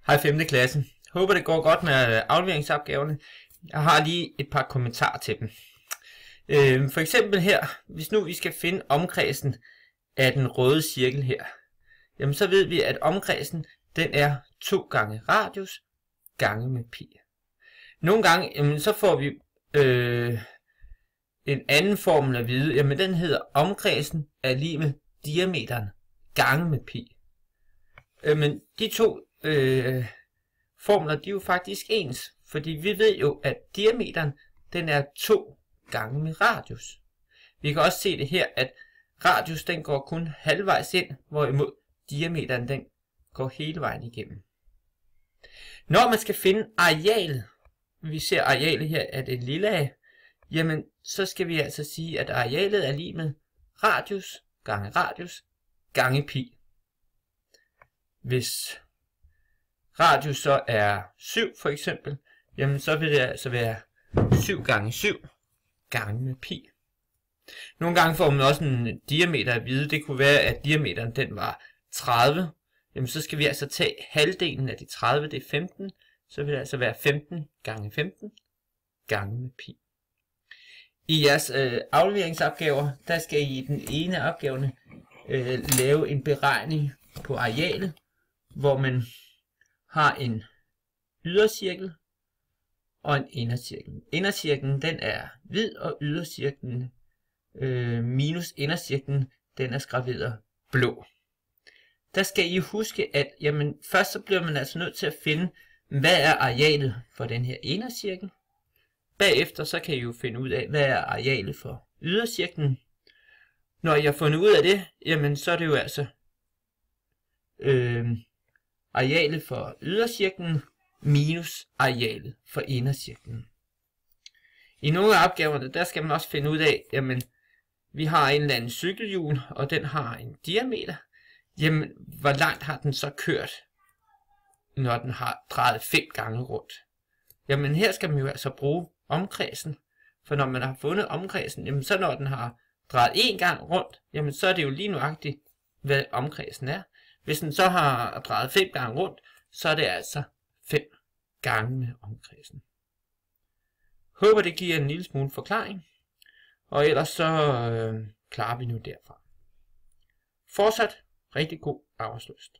Hej 5. klasse. Håber det går godt med afleveringsopgaverne. Jeg har lige et par kommentarer til dem. For eksempel her, hvis nu vi skal finde omkredsen af den røde cirkel her, jamen så ved vi, at omkredsen den er 2 gange radius gange med pi. Nogle gange jamen, så får vi en anden formel at vide, jamen den hedder omkredsen er lig med diameteren gange med pi. Men de to formler, de er jo faktisk ens, fordi vi ved jo, at diameteren den er 2 gange med radius. Vi kan også se det her, at radius den går kun halvvejs ind, hvorimod diameteren den går hele vejen igennem. Når man skal finde arealet, vi ser arealet her er det lille a, jamen så skal vi altså sige, at arealet er lig med radius gange pi. Hvis radius så er 7 for eksempel, jamen så vil det altså være 7 gange 7 gange med pi. Nogle gange får man også en diameter at vide. Det kunne være, at diameteren den var 30. Jamen så skal vi altså tage halvdelen af de 30, det er 15. Så vil det altså være 15 gange 15 gange med pi. I jeres afleveringsopgaver, der skal I i den ene af opgaverne lave en beregning på arealet, hvor man har en ydercirkel og en indercirkel. Indercirklen den er hvid, og ydercirklen minus indercirklen den er skraveret blå. Der skal I huske, at jamen, først så bliver man altså nødt til at finde, hvad er arealet for den her indercirkel. Bagefter så kan I jo finde ud af, hvad er arealet for ydercirklen. Når I har fundet ud af det, jamen så er det jo altså arealet for ydercirklen minus arealet for indercirklen. I nogle af opgaverne, der skal man også finde ud af, jamen vi har en eller anden cykelhjul, og den har en diameter. Jamen, hvor langt har den så kørt, når den har drejet 5 gange rundt? Jamen, her skal man jo altså bruge omkredsen. For når man har fundet omkredsen, jamen så når den har drejet 1 gang rundt, jamen så er det jo lige nuagtigt, hvad omkredsen er. Hvis den så har drejet 5 gange rundt, så er det altså 5 gange med omkredsen. Håber det giver en lille smule forklaring. Og ellers så klarer vi nu derfra. Fortsat rigtig god arbejdslyst.